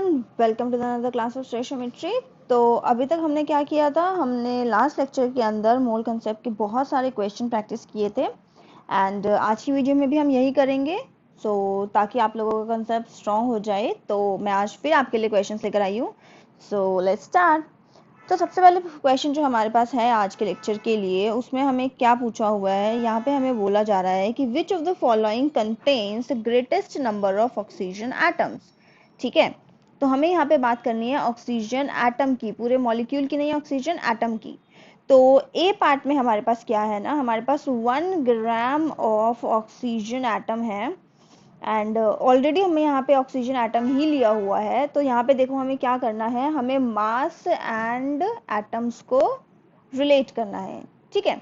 Everyone, welcome to another class of stoichiometry. तो अभी तक हमने क्या किया था, हमने लास्ट लेक्चर के अंदर मोल कंसेप्ट के बहुत सारे क्वेश्चन प्रैक्टिस किए थे एंड आज की वीडियो में भी हम यही करेंगे। ताकि आप लोगों का कंसेप्ट स्ट्रॉन्ग हो जाए, तो मैं आज फिर आपके लिए क्वेश्चन लेकर आई हूँ। Let's start. तो सबसे पहले क्वेश्चन जो हमारे पास है आज के लेक्चर के लिए, उसमें हमें क्या पूछा हुआ है। यहाँ पे हमें बोला जा रहा है कि which of the following contains greatest number of oxygen atoms. ठीक है, तो हमें यहाँ पे बात करनी है ऑक्सीजन एटम की, पूरे मॉलिक्यूल की नहीं, ऑक्सीजन एटम की। तो ए पार्ट में हमारे पास क्या है ना, हमारे पास 1 ग्राम ऑफ ऑक्सीजन एटम है एंड ऑलरेडी हमें यहाँ पे ऑक्सीजन एटम ही लिया हुआ है। तो यहाँ पे देखो हमें क्या करना है, हमें मास एंड एटम्स को रिलेट करना है। ठीक है,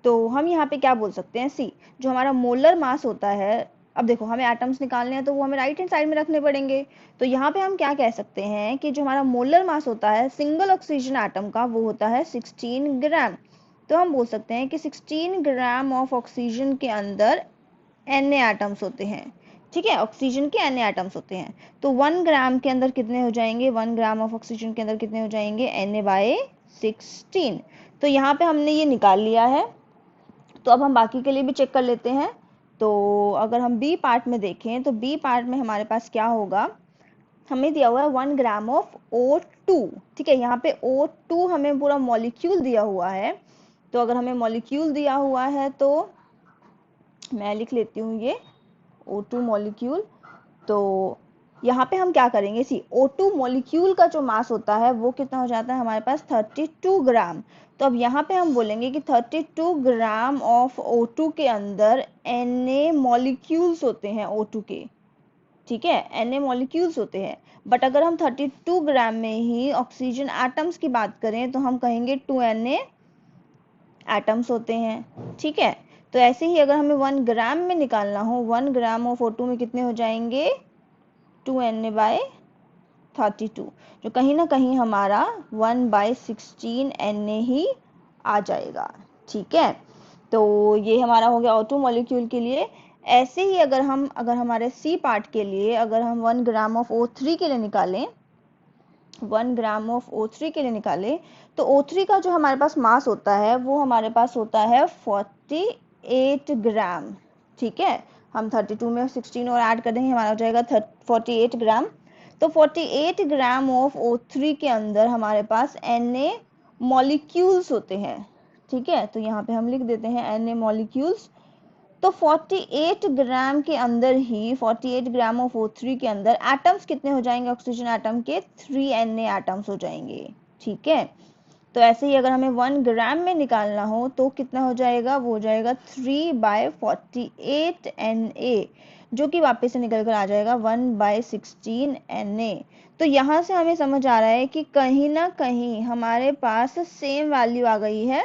तो हम यहाँ पे क्या बोल सकते हैं, सी जो हमारा मोलर मास होता है, अब देखो हमें एटम्स निकालने हैं तो वो हमें राइट हैंड साइड में रखने पड़ेंगे। तो यहाँ पे हम क्या कह सकते हैं कि जो हमारा मोलर मास होता है सिंगल ऑक्सीजन एटम का, वो होता है 16 ग्राम। तो हम बोल सकते हैं कि 16 ग्राम ऑफ ऑक्सीजन के अंदर Na एटम्स होते हैं। ठीक है, ऑक्सीजन के Na एटम्स होते हैं। तो 1 ग्राम के अंदर कितने हो जाएंगे, 1 ग्राम ऑफ ऑक्सीजन के अंदर कितने हो जाएंगे, Na/16। तो यहाँ पे हमने ये निकाल लिया है। तो अब हम बाकी के लिए भी चेक कर लेते हैं। तो अगर हम बी पार्ट में देखें तो बी पार्ट में हमारे पास क्या होगा, हमें दिया हुआ है 1 ग्राम ऑफ O2। ठीक है, यहाँ पे O2 हमें पूरा मॉलिक्यूल दिया हुआ है। तो अगर हमें मॉलिक्यूल दिया हुआ है तो मैं लिख लेती हूँ ये O2 मॉलिक्यूल। तो यहाँ पे हम क्या करेंगे, सी O2 मॉलिक्यूल का जो मास होता है वो कितना हो जाता है हमारे पास 32 ग्राम। तो अब यहाँ पे हम बोलेंगे कि 32 ग्राम ऑफ O2 के अंदर Na मॉलिक्यूल्स होते हैं O2 के। ठीक है, Na मॉलिक्यूल्स होते हैं। बट अगर हम 32 ग्राम में ही ऑक्सीजन एटम्स की बात करें तो हम कहेंगे 2 Na एटम्स होते हैं। ठीक है, तो ऐसे ही अगर हमें 1 ग्राम में निकालना हो, 1 ग्राम ऑफ O2 में कितने हो जाएंगे, 2 Na/32, जो कहीं ना कहीं हमारा 1/16 Na ही आ जाएगा। ठीक है, तो ये हमारा हो गया O2 मॉलिक्यूल के लिए। ऐसे ही अगर हमारे सी पार्ट के लिए अगर हम 1 ग्राम ऑफ O3 के लिए निकालें, 1 ग्राम ऑफ O3 के लिए निकालें, तो O3 का जो हमारे पास मास होता है वो हमारे पास होता है 48 ग्राम। ठीक है, हम 32 में 16 और ऐड कर देंगे, हमारा हो जाएगा 48 ग्राम। तो 48 ग्राम ऑफ O3 के अंदर हमारे पास Na मॉलिक्यूल्स होते हैं। ठीक है, तो यहाँ पे हम लिख देते हैं Na मॉलिक्यूल्स। तो 48 ग्राम के अंदर ही 48 ग्राम ऑफ O3 के अंदर एटम्स कितने हो जाएंगे, ऑक्सीजन एटम के 3 Na एटम्स हो जाएंगे। ठीक है, तो ऐसे ही अगर हमें 1 ग्राम में निकालना हो तो कितना हो जाएगा, वो हो जाएगा 3/48 Na, जो कि वापस से निकल कर आ जाएगा 1/16 Na। तो यहाँ से हमें समझ आ रहा है कि कहीं ना कहीं हमारे पास सेम वैल्यू आ गई है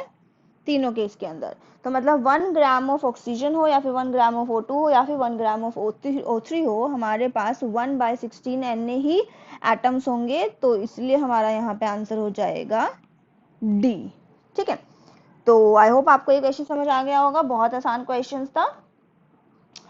तीनों केस के अंदर। तो मतलब 1 ग्राम ऑफ ऑक्सीजन हो या फिर 1 ग्राम ऑफ O2 हो या फिर 1 ग्राम ऑफ O3 हो, हमारे पास 1/16 Na ही एटम्स होंगे। तो इसलिए हमारा यहाँ पे आंसर हो जाएगा डी। ठीक है, तो आई होप आपको ये क्वेश्चन समझ आ गया होगा। बहुत आसान क्वेश्चन था,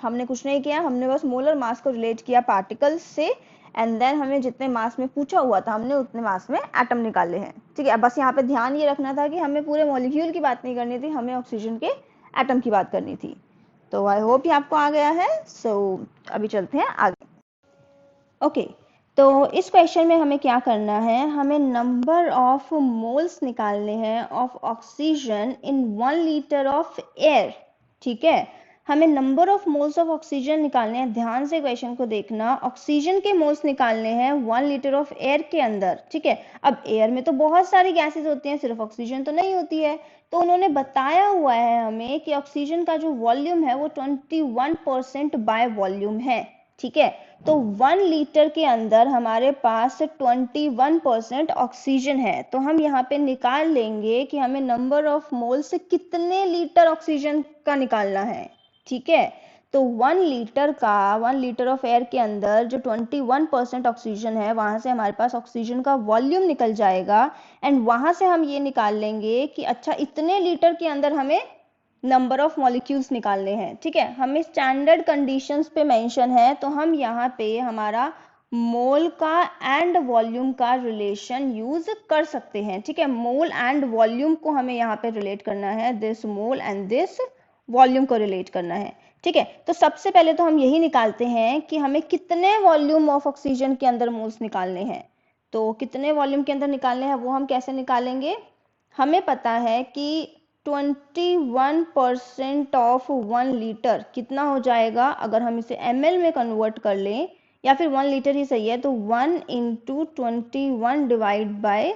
हमने कुछ नहीं किया, हमने बस मोलर मास को रिलेट किया पार्टिकल्स से एंड देन हमें जितने मास में पूछा हुआ था हमने उतने मास में एटम निकाले हैं। ठीक है, बस यहाँ पे ध्यान ये रखना था कि हमें पूरे मॉलिक्यूल की बात नहीं करनी थी, हमें ऑक्सीजन के एटम की बात करनी थी। तो आई होप ये आपको आ गया है। अभी चलते हैं आगे। ओके, तो इस क्वेश्चन में हमें क्या करना है, हमें नंबर ऑफ मोल्स निकालने हैं of oxygen in 1 litre of air. ठीक है, हमें number of moles of oxygen निकालने हैं। ध्यान से क्वेश्चन को देखना, ऑक्सीजन के मोल्स निकालने हैं 1 लीटर ऑफ एयर के अंदर। ठीक है, अब एयर में तो बहुत सारी गैसेस होती हैं, सिर्फ ऑक्सीजन तो नहीं होती है। तो उन्होंने बताया हुआ है हमें कि ऑक्सीजन का जो वॉल्यूम है वो 21% बाय वॉल्यूम है। ठीक है, तो 1 लीटर के अंदर हमारे पास 21% ऑक्सीजन है। तो हम यहाँ पे निकाल लेंगे कि हमें नंबर ऑफ मोल से कितने लीटर ऑक्सीजन का निकालना है। ठीक है, तो 1 लीटर ऑफ एयर के अंदर जो 21% ऑक्सीजन है, वहां से हमारे पास ऑक्सीजन का वॉल्यूम निकल जाएगा एंड वहां से हम ये निकाल लेंगे कि अच्छा इतने लीटर के अंदर हमें नंबर ऑफ मॉलिक्यूल्स निकालने हैं। ठीक है, हमें स्टैंडर्ड कंडीशंस पे मेंशन है, तो हम यहाँ पे हमारा मोल का एंड वॉल्यूम का रिलेशन यूज कर सकते हैं। ठीक है, मोल एंड वॉल्यूम को हमें यहाँ पे रिलेट करना है, this mole and this volume को रिलेट करना है। ठीक है, तो सबसे पहले तो हम यही निकालते हैं कि हमें कितने वॉल्यूम ऑफ ऑक्सीजन के अंदर मोल्स निकालने हैं। तो कितने वॉल्यूम के अंदर निकालने हैं वो हम कैसे निकालेंगे, हमें पता है कि 21% ऑफ 1 लीटर कितना हो जाएगा, अगर हम इसे ml में कन्वर्ट कर लें या फिर 1 लीटर ही सही है, तो 1 इंटू 21 डिवाइड बाय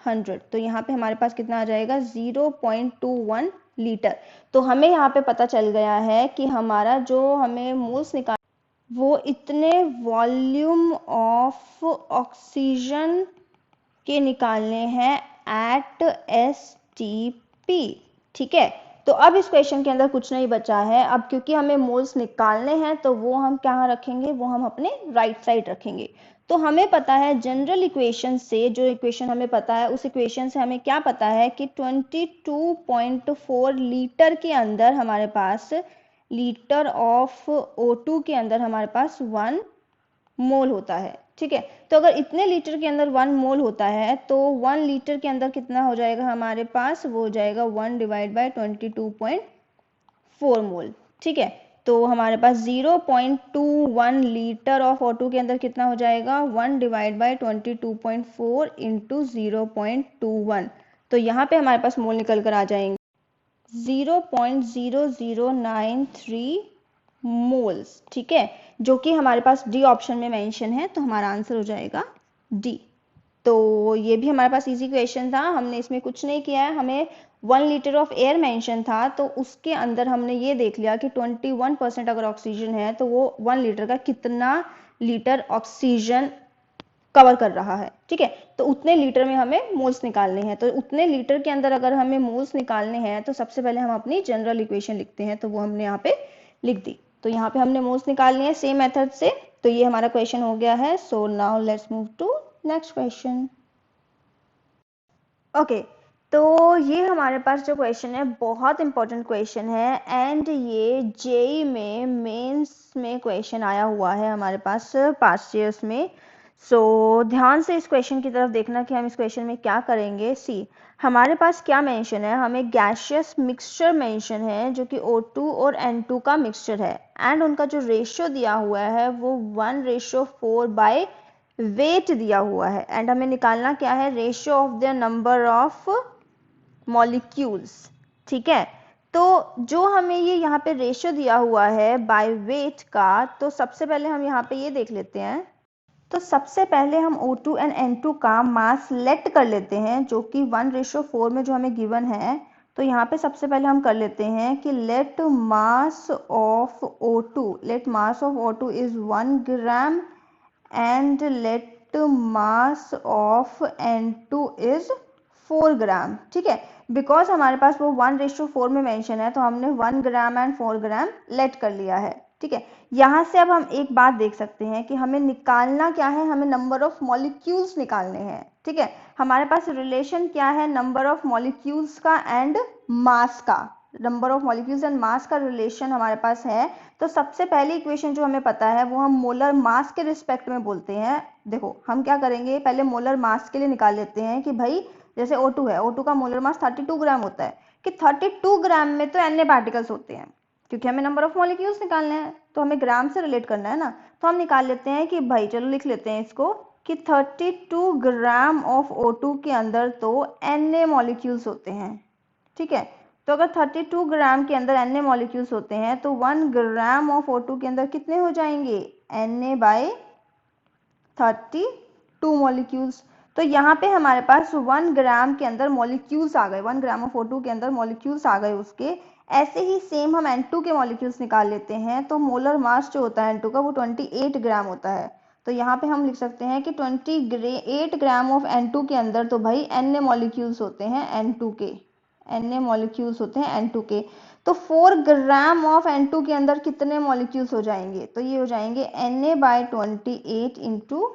100, तो यहाँ पे हमारे पास कितना आ जाएगा 0.21 लीटर। तो हमें यहाँ पे पता चल गया है कि हमारा जो हमें मोल्स निकाल वो इतने वॉल्यूम ऑफ ऑक्सीजन के निकालने हैं एट STP। ठीक है, तो अब इस क्वेश्चन के अंदर कुछ नहीं बचा है, अब क्योंकि हमें मोल्स निकालने हैं तो वो हम कहाँ रखेंगे, वो हम अपने राइट साइड रखेंगे। तो हमें पता है जनरल इक्वेशन से, जो इक्वेशन हमें पता है उस इक्वेशन से हमें क्या पता है कि 22.4 लीटर के अंदर हमारे पास, लीटर ऑफ O2 के अंदर हमारे पास 1 मोल होता है। ठीक है, तो अगर इतने लीटर के अंदर 1 मोल होता है तो 1 लीटर के अंदर कितना हो जाएगा हमारे पास, वो हो जाएगा 1 डिवाइड बाय 22.4 मोल। ठीक है, तो हमारे पास 0.21 लीटर ऑफ O2 के अंदर कितना हो जाएगा, 1 डिवाइड बाय 22.4 इंटू 0.21, तो यहाँ पे हमारे पास मोल निकल कर आ जाएंगे 0.0093 मोल्स। ठीक है, जो कि हमारे पास डी ऑप्शन में मेंशन है, तो हमारा आंसर हो जाएगा डी। तो ये भी हमारे पास इजी क्वेश्चन था, हमने इसमें कुछ नहीं किया है, हमें 1 लीटर ऑफ एयर मेंशन था, तो उसके अंदर हमने ये देख लिया कि 21% अगर ऑक्सीजन है तो वो 1 लीटर का कितना लीटर ऑक्सीजन कवर कर रहा है। ठीक है, तो उतने लीटर में हमें मोल्स निकालने हैं, तो उतने लीटर के अंदर अगर हमें मोल्स निकालने हैं तो सबसे पहले हम अपनी जनरल इक्वेशन लिखते हैं, तो वो हमने यहाँ पे लिख दी। तो यहाँ पे हमने मोल्स निकाल लिए सेम मेथड से, तो ये हमारा क्वेश्चन हो गया है। So now let's move to next question. Okay, तो ये हमारे पास जो क्वेश्चन है बहुत इंपॉर्टेंट क्वेश्चन है, एंड ये जेई में मेंस में क्वेश्चन आया हुआ है हमारे पास पास्ट ईयर्स में। सो ध्यान से इस क्वेश्चन की तरफ देखना कि हम इस क्वेश्चन में क्या करेंगे। सी, हमारे पास क्या मेंशन है, हमें गैसियस मिक्सचर मेंशन है जो कि O2 और N2 का मिक्सचर है, एंड उनका जो रेशियो दिया हुआ है वो 1:4 बाय वेट दिया हुआ है, एंड हमें निकालना क्या है, ratio of the number of molecules. ठीक है, तो जो हमें ये यहाँ पे रेशियो दिया हुआ है बाय वेट का, तो सबसे पहले हम यहाँ पे ये देख लेते हैं। तो सबसे पहले हम O2 एंड N2 का मास लेट कर लेते हैं, जो कि 1:4 में जो हमें गिवन है। तो यहाँ पे सबसे पहले हम कर लेते हैं कि let mass of O2 is 1 gram and let mass of N2 is 4 gram. ठीक है, बिकॉज हमारे पास वो 1:4 में मेंशन है, तो हमने 1 ग्राम एंड 4 ग्राम लेट कर लिया है। ठीक है, यहाँ से अब हम एक बात देख सकते हैं कि हमें निकालना क्या है, हमें नंबर ऑफ मॉलिक्यूल्स निकालने हैं। ठीक है, हमारे पास रिलेशन क्या है, नंबर ऑफ मॉलिक्यूल्स का एंड मास का, number of molecules and mass का रिलेशन हमारे पास है। तो सबसे पहली इक्वेशन जो हमें पता है वो हम मोलर मास के रिस्पेक्ट में बोलते हैं। देखो हम क्या करेंगे, पहले मोलर मास के लिए निकाल लेते हैं कि भाई जैसे O2 है, O2 का मोलर मास 32 ग्राम होता है, कि 32 ग्राम में तो Na पार्टिकल्स होते हैं, क्योंकि हमें नंबर ऑफ मॉलिक्यूल्स निकालने हैं तो हमें ग्राम से रिलेट करना है ना। तो हम निकाल लेते हैं कि भाई, चलो लिख लेते हैं इसको कि 32 ग्राम ऑफ O2 के अंदर तो Na मॉलिक्यूल्स होते हैं। ठीक है, तो अगर 32 ग्राम के अंदर Na मॉलिक्यूल्स होते हैं तो 1 ग्राम ऑफ O2 के अंदर कितने हो जाएंगे, Na बाय 32 मॉलिक्यूल्स। तो यहाँ पे हमारे पास 1 ग्राम के अंदर मॉलिक्यूल्स आ गए, 1 ग्राम ऑफ O2 के अंदर मॉलिक्यूल्स आ गए उसके। ऐसे ही सेम हम N2 के मॉलिक्यूल्स निकाल लेते हैं, तो मोलर मास जो होता है N2 का वो 28 ग्राम होता है। तो यहाँ पे हम लिख सकते हैं कि 28 ग्राम ऑफ N2 के अंदर तो भाई Na मॉलिक्यूल्स होते हैं N2 के, Na मॉलिक्यूल्स होते हैं N2 के। तो 4 ग्राम ऑफ N2 के अंदर कितने मॉलिक्यूल्स हो जाएंगे, तो ये हो जाएंगे Na बाय 28 इंटू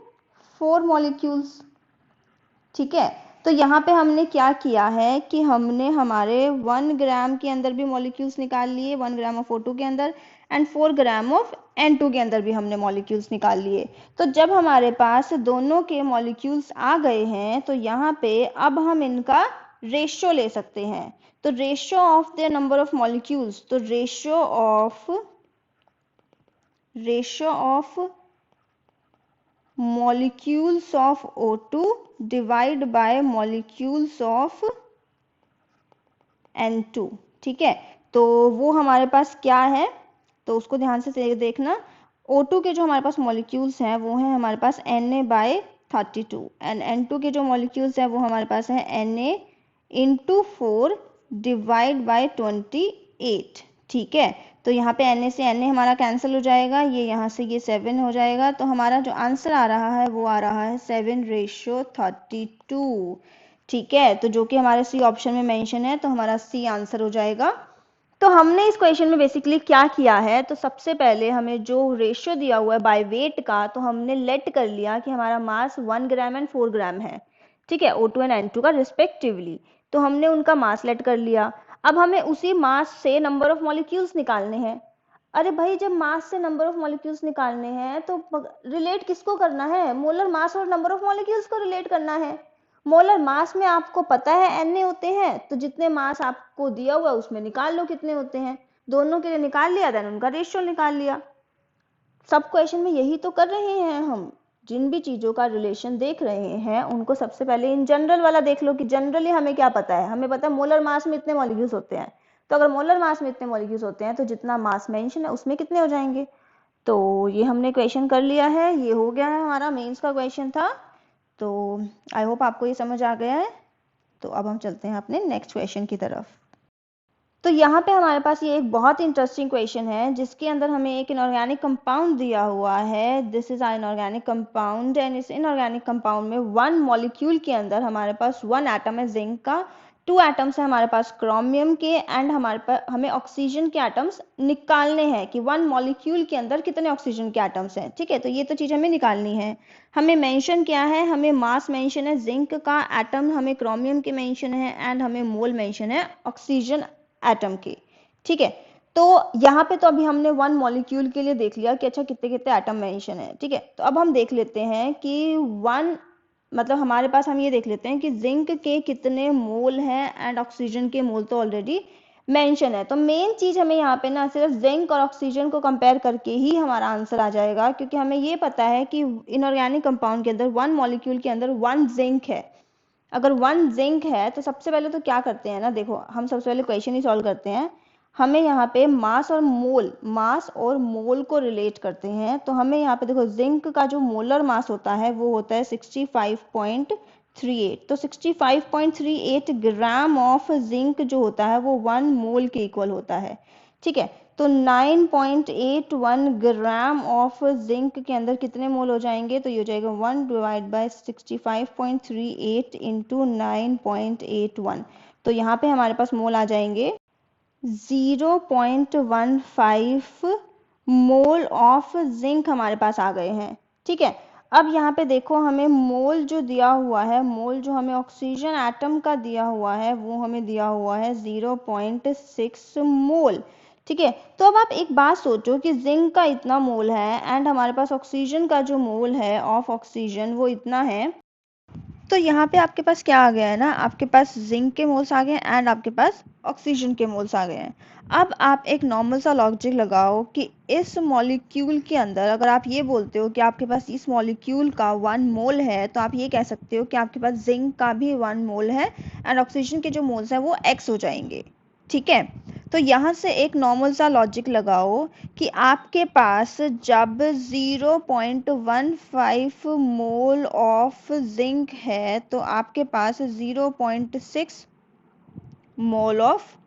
4 मॉलिक्यूल्स। ठीक है, तो यहाँ पे हमने क्या किया है कि हमने हमारे 1 ग्राम के अंदर भी मॉलिक्यूल्स निकाल लिए, 1 ग्राम ऑफ O2 के अंदर, एंड 4 ग्राम ऑफ N2 के अंदर भी हमने मॉलिक्यूल्स निकाल लिए। तो जब हमारे पास दोनों के मॉलिक्यूल्स आ गए हैं तो यहाँ पे अब हम इनका रेशियो ले सकते हैं। तो ratio of the number of molecules, तो ratio of molecules of O2 divide by molecules of N2, ठीक है। तो वो हमारे पास क्या है, तो उसको ध्यान से देखना। O2 के जो हमारे पास मॉलिक्यूल्स हैं वो हैं हमारे पास Na/32 एंड N2 के जो मॉलिक्यूल्स हैं वो हमारे पास है Na × 4 डिवाइड बाय 28, ठीक है। तो यहाँ पे Na से Na हमारा कैंसिल हो जाएगा, ये यहाँ से ये 7 हो जाएगा। तो हमारा जो आंसर आ रहा है वो आ रहा है 7/32, ठीक है। तो जो कि हमारे सी ऑप्शन में मेंशन है, तो हमारा सी आंसर हो जाएगा। तो हमने इस क्वेश्चन में बेसिकली क्या किया है, तो सबसे पहले हमें जो रेशियो दिया हुआ है बाय वेट का, तो हमने लेट कर लिया कि हमारा मास 1 ग्राम एंड 4 ग्राम है, ठीक है, O2 एंड N2 का रिस्पेक्टिवली। तो हमने उनका मास लेट कर लिया। अब हमें उसी मास से नंबर ऑफ मॉलिक्यूल्स निकालने हैं। अरे भाई, जब मास से नंबर ऑफ मॉलिक्यूल्स निकालने हैं तो रिलेट किसको करना है, मोलर मास और नंबर ऑफ मॉलिक्यूल्स को रिलेट करना है। मोलर मास में आपको पता है Na होते हैं, तो जितने मास आपको दिया हुआ है उसमें निकाल लो कितने होते हैं, दोनों के लिए निकाल लिया, देन उनका रेशियो निकाल लिया। सब क्वेश्चन में यही तो कर रहे हैं हम। जिन भी चीजों का रिलेशन देख रहे हैं उनको सबसे पहले इन जनरल वाला देख लो कि जनरली हमें क्या पता है। हमें पता है मोलर मास में इतने मॉलिक्यूल्स होते हैं, तो अगर मोलर मास में इतने मॉलिक्यूल्स होते हैं तो जितना मास मेंशन है उसमें कितने हो जाएंगे। तो ये हमने क्वेश्चन कर लिया है, ये हो गया है, हमारा मेंस का क्वेश्चन था। तो आई होप आपको ये समझ आ गया है। तो अब हम चलते हैं अपने नेक्स्ट क्वेश्चन की तरफ। तो यहाँ पे हमारे पास ये एक बहुत इंटरेस्टिंग क्वेश्चन है जिसके अंदर हमें एक इनऑर्गेनिक कंपाउंड दिया हुआ है। This is inorganic compound and इस इनऑर्गेनिक कंपाउंड में 1 मॉलिक्यूल के अंदर हमारे पास 1 एटम है जिंक का, 2 एटम्स है हमारे पास क्रोमियम के, एंड हमें ऑक्सीजन के एटम्स निकालने हैं कि 1 मॉलिक्यूल के अंदर कितने ऑक्सीजन के एटम्स हैं, ठीक है। तो ये तो चीज हमें निकालनी है। हमें मेंशन क्या है, हमें मास मेंशन है जिंक का, एटम हमें क्रोमियम के मेंशन है, एंड हमें मोल मेंशन है ऑक्सीजन एटम के, ठीक है। तो यहाँ पे तो अभी हमने 1 मॉलिक्यूल के लिए देख लिया कि अच्छा कितने कितने एटम मेंशन है, ठीक है। तो अब हम देख लेते हैं कि 1 मतलब हमारे पास हम ये देख लेते हैं कि जिंक के कितने मोल हैं एंड ऑक्सीजन के मोल तो ऑलरेडी मेंशन है। तो मेन चीज हमें यहाँ पे ना सिर्फ जिंक और ऑक्सीजन को कंपेयर करके ही हमारा आंसर आ जाएगा, क्योंकि हमें ये पता है कि इनऑर्गेनिक कंपाउंड के अंदर 1 मॉलिक्यूल के अंदर 1 जिंक है। अगर 1 जिंक है तो सबसे पहले तो क्या करते हैं ना, देखो हम सबसे पहले क्वेश्चन ही सॉल्व करते हैं। हमें यहाँ पे मास और मोल को रिलेट करते हैं। तो हमें यहाँ पे देखो जिंक का जो मोलर मास होता है वो होता है 65.38। तो 65.38 ग्राम ऑफ जिंक जो होता है वो 1 मोल के इक्वल होता है, ठीक है। तो 9.81 ग्राम ऑफ जिंक के अंदर कितने मोल हो जाएंगे, तो ये हो जाएगा 1 डिवाइड बाय 65.38 इंटू 9.81। तो यहाँ पे हमारे पास मोल आ जाएंगे 0.15 मोल ऑफ जिंक हमारे पास आ गए हैं, ठीक है। अब यहाँ पे देखो हमें मोल जो दिया हुआ है, मोल जो हमें ऑक्सीजन एटम का दिया हुआ है वो हमें दिया हुआ है 0.6 मोल, ठीक है। तो अब आप एक बात सोचो कि जिंक का इतना मोल है एंड हमारे पास ऑक्सीजन का जो मोल है ऑफ ऑक्सीजन वो इतना है। तो यहाँ पे आपके पास क्या आ गया है ना, आपके पास जिंक के मोल्स आ गए एंड आपके पास ऑक्सीजन के मोल्स आ गए हैं। अब आप एक नॉर्मल सा लॉजिक लगाओ कि इस मॉलिक्यूल के अंदर अगर आप ये बोलते हो कि आपके पास इस मॉलिक्यूल का 1 मोल है, तो आप ये कह सकते हो कि आपके पास जिंक का भी 1 मोल है एंड ऑक्सीजन के जो मोल्स हैं वो x हो जाएंगे, ठीक है। तो यहाँ से एक नॉर्मल सा लॉजिक लगाओ कि आपके पास जब 0.15 मोल ऑफ जिंक है तो आपके पास 0.6 मोल ऑफ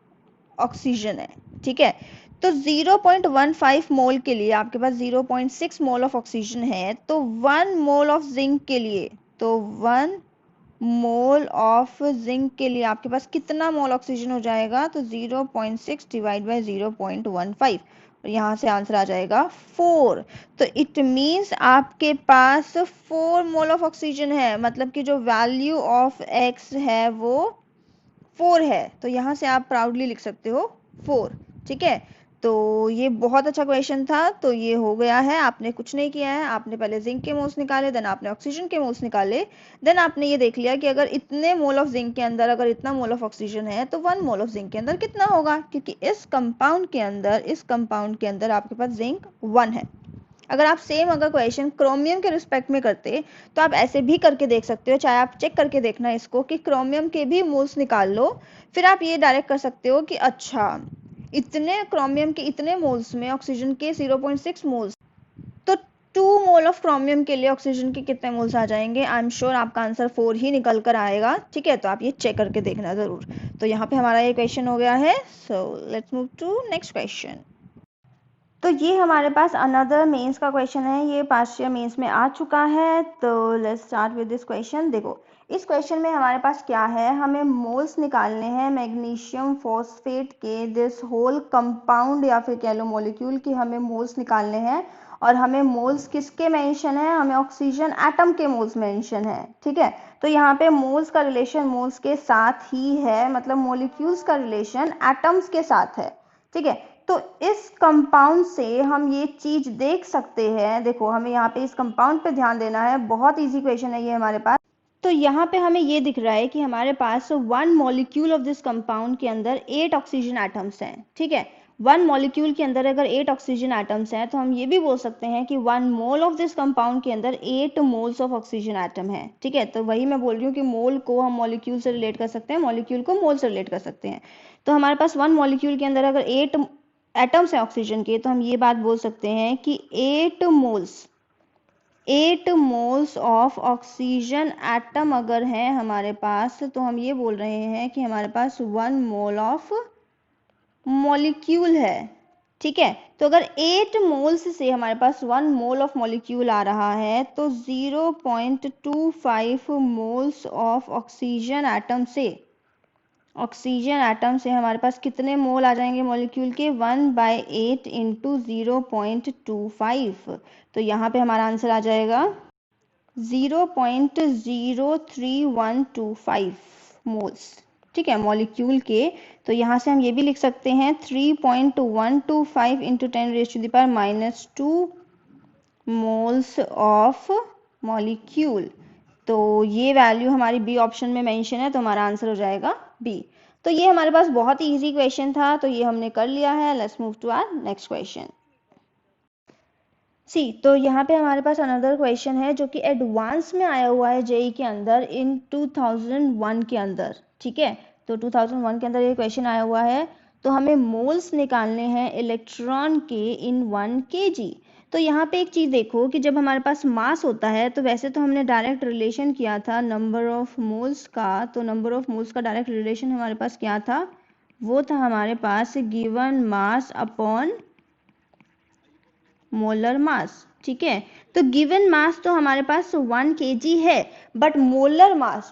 ऑक्सीजन है, ठीक है। तो 0.15 मोल के लिए आपके पास 0.6 मोल ऑफ ऑक्सीजन है, तो 1 मोल ऑफ जिंक के लिए, तो 1 मोल ऑफ जिंक के लिए आपके पास कितना मोल ऑक्सीजन हो जाएगा, तो 0.6 डिवाइड बाय 0.15 और यहाँ से आंसर आ जाएगा 4। तो इट मींस आपके पास 4 मोल ऑफ ऑक्सीजन है, मतलब कि जो वैल्यू ऑफ x है वो 4 है। तो यहाँ से आप प्राउडली लिख सकते हो 4, ठीक है। तो ये बहुत अच्छा क्वेश्चन था। तो ये हो गया है, आपने कुछ नहीं किया है, आपने पहले जिंक के मोल्स निकाले, देन आपने ऑक्सीजन के मोल्स निकाले, देन आपने ये देख लिया कि अगर इतने मोल ऑफ जिंक के अंदर अगर इतना मोल ऑफ ऑक्सीजन है तो 1 मोल ऑफ जिंक के अंदर कितना होगा, क्योंकि इस कंपाउंड के अंदर आपके पास जिंक 1 है। अगर आप सेम अगर क्वेश्चन क्रोमियम के रिस्पेक्ट में करते तो आप ऐसे भी करके देख सकते हो, चाहे आप चेक करके देखना इसको कि क्रोमियम के भी मोल्स निकाल लो, फिर आप ये डायरेक्ट कर सकते हो कि अच्छा इतने क्रोमियम के इतने मोल्स में ऑक्सीजन के 0.6 मोल्स, तो 2 मोल ऑफ क्रोमियम के लिए ऑक्सीजन के कितने मोल्स आ जाएंगे। आई एम श्योर आपका आंसर 4 ही निकल कर आएगा। ठीक है, तो आप ये चेक करके देखना जरूर। तो यहाँ पे हमारा ये क्वेश्चन हो गया है। So let's move to next question. तो ये हमारे पास अनदर मेंस का क्वेश्चन है, ये पास्ट ईयर मेंस में आ चुका है। तो let's start with this question. देखो इस क्वेश्चन में हमारे पास क्या है, हमें मोल्स निकालने हैं मैग्नीशियम फॉस्फेट के, दिस होल कंपाउंड या फिर कह लो मॉलिक्यूल के हमें मोल्स निकालने हैं। और हमें मोल्स किसके मेंशन है, हमें ऑक्सीजन एटम के मोल्स मेंशन है। ठीक है, तो यहाँ पे मोल्स का रिलेशन मोल्स के साथ ही है, मतलब मॉलिक्यूल्स का रिलेशन एटम्स के साथ है। ठीक है, तो इस कंपाउंड से हम ये चीज देख सकते हैं। देखो हमें यहाँ पे इस कंपाउंड पे ध्यान देना है, बहुत इजी क्वेश्चन है ये हमारे पास। तो यहाँ पे हमें ये दिख रहा है कि हमारे पास 1 मॉलिक्यूल ऑफ दिस कंपाउंड के अंदर 8 ऑक्सीजन एटम्स हैं। ठीक है, 1 मॉलिक्यूल के अंदर अगर 8 ऑक्सीजन एटम्स हैं तो हम ये भी बोल सकते हैं कि 1 मोल ऑफ दिस कंपाउंड के अंदर 8 मोल्स ऑफ ऑक्सीजन एटम है। ठीक है, तो वही मैं बोल रही हूँ कि मोल को हम मॉलिक्यूल से रिलेट कर सकते हैं, मॉलिक्यूल को मोल से रिलेट कर सकते हैं। तो हमारे पास 1 मॉलिक्यूल के अंदर अगर 8 एटम्स हैं ऑक्सीजन के, तो हम ये बात बोल सकते हैं कि 8 मोल्स ऑफ ऑक्सीजन एटम अगर है हमारे पास, तो हम ये बोल रहे हैं कि हमारे पास 1 मोल ऑफ मॉलिक्यूल है। ठीक है, तो अगर 8 मोल्स से हमारे पास 1 मोल ऑफ मॉलिक्यूल आ रहा है, तो 0.25 मोल्स ऑफ ऑक्सीजन एटम से हमारे पास कितने मोल आ जाएंगे मॉलिक्यूल के, 1/8 इंटू 0.25। तो यहाँ पे हमारा आंसर आ जाएगा 0.03125 मोल्स। ठीक है, मॉलिक्यूल के। तो यहाँ से हम ये भी लिख सकते हैं 3.125 इंटू 10⁻⁻² मोल्स ऑफ मॉलिक्यूल। तो ये वैल्यू हमारी बी ऑप्शन में मेंशन है, तो हमारा आंसर हो जाएगा बी। तो ये हमारे पास बहुत ही इजी क्वेश्चन था, तो ये हमने कर लिया है। Let's move to our next question. तो यहाँ पे हमारे पास अनदर क्वेश्चन है जो कि एडवांस में आया हुआ है जेई के अंदर इन 2001 के अंदर। ठीक है, तो 2001 के अंदर ये क्वेश्चन आया हुआ है। तो हमें मोल्स निकालने हैं इलेक्ट्रॉन के इन 1 kg। तो यहाँ पे एक चीज देखो कि जब हमारे पास मास होता है तो वैसे तो हमने डायरेक्ट रिलेशन किया था नंबर ऑफ मोल्स का। तो नंबर ऑफ मोल्स का डायरेक्ट रिलेशन हमारे पास क्या था, वो था हमारे पास given mass upon molar mass. ठीक है, तो गिवन मास तो हमारे पास 1 kg है, बट मोलर मास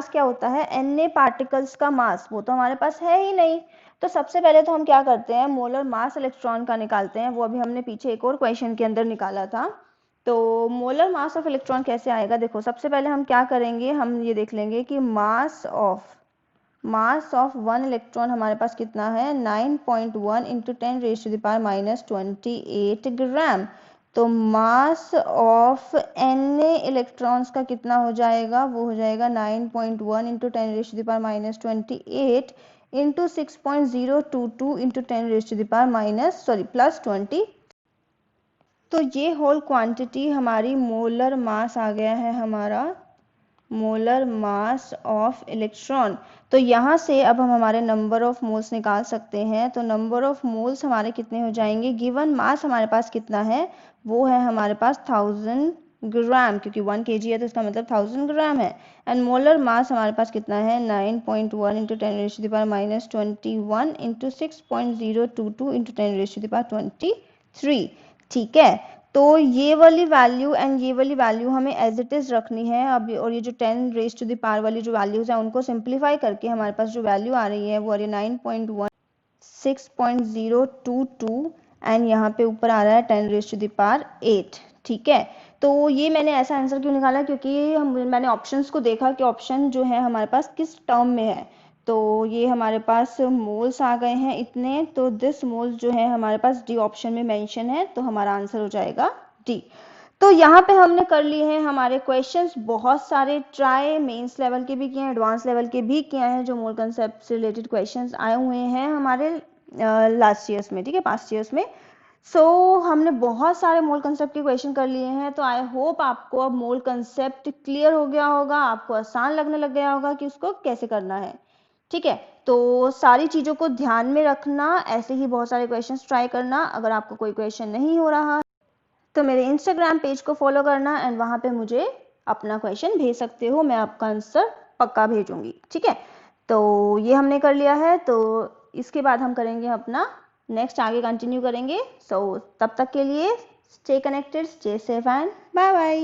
क्या होता है, Na पार्टिकल्स का मास, वो तो हमारे पास है ही नहीं। तो सबसे पहले तो हम क्या करते हैं, मोलर मास इलेक्ट्रॉन का निकालते हैं। वो अभी हमने पीछे एक और क्वेश्चन के अंदर निकाला था। तो मोलर मास ऑफ इलेक्ट्रॉन कैसे आएगा, देखो सबसे पहले हम क्या करेंगे, हम ये देख लेंगे कि मास ऑफ 1 इलेक्ट्रॉन हमारे पास कितना है, 9.1 इंटू 10⁻⁻28 ग्राम। तो मास ऑफ Na इलेक्ट्रॉन्स का कितना हो जाएगा, वो हो जाएगा 9.1 इंटू 10⁻⁻28 इंटू 6.022 इंटू 10⁻⁻+20। तो ये होल क्वांटिटी हमारी मोलर मास आ गया है, हमारा मोलर मास ऑफ इलेक्ट्रॉन। तो यहाँ से अब हम हमारे नंबर ऑफ मोल्स निकाल सकते हैं। तो नंबर ऑफ मोल्स हमारे कितने हो जाएंगे, गिवन मास हमारे पास कितना है, वो है हमारे पास 1000 ग्राम, क्योंकि 1 kg है तो इसका मतलब 1000 ग्राम है। एंड मोलर मास हमारे पास कितना है, 9.1 इंटू 10⁻⁻21 इंटू 6.022 इंटू 10⁻23। ठीक है, तो ये वाली वैल्यू एंड ये वाली वैल्यू हमें एज इट इज रखनी है अभी। और ये जो 10⁻⁻ वाली जो वैल्यूज है उनको सिंप्लीफाई करके हमारे पास जो वैल्यू आ रही है वो आ रही है 9.1, 6.022 एंड यहाँ पे ऊपर आ रहा है 10⁻8। ठीक है, तो ये मैंने ऐसा आंसर क्यों निकाला, क्योंकि मैंने ऑप्शंस को देखा कि ऑप्शन जो है हमारे पास किस टर्म में है। तो ये हमारे पास मोल्स आ गए हैं इतने, तो दिस मोल्स जो है हमारे पास डी ऑप्शन में मेंशन है, तो हमारा आंसर हो जाएगा डी। तो यहाँ पे हमने कर लिए हैं हमारे क्वेश्चंस बहुत सारे ट्राई, मेंस लेवल के भी किए हैं, एडवांस लेवल के भी किए हैं, जो मोल कंसेप्ट से रिलेटेड क्वेश्चंस आए हुए हैं हमारे लास्ट ईयर्स में, ठीक है, पास्ट ईयर्स में। हमने बहुत सारे मोल कंसेप्ट के क्वेश्चन कर लिए हैं, तो आई होप आपको अब मोल कंसेप्ट क्लियर हो गया होगा, आपको आसान लगने लग गया होगा कि उसको कैसे करना है, ठीक है। तो सारी चीज़ों को ध्यान में रखना, ऐसे ही बहुत सारे क्वेश्चंस ट्राई करना। अगर आपको कोई क्वेश्चन नहीं हो रहा तो मेरे इंस्टाग्राम पेज को फॉलो करना एंड वहाँ पे मुझे अपना क्वेश्चन भेज सकते हो, मैं आपका आंसर पक्का भेजूंगी, ठीक है। तो ये हमने कर लिया है, तो इसके बाद हम करेंगे अपना नेक्स्ट, आगे कंटिन्यू करेंगे। तब तक के लिए stay connected, stay safe and bye bye.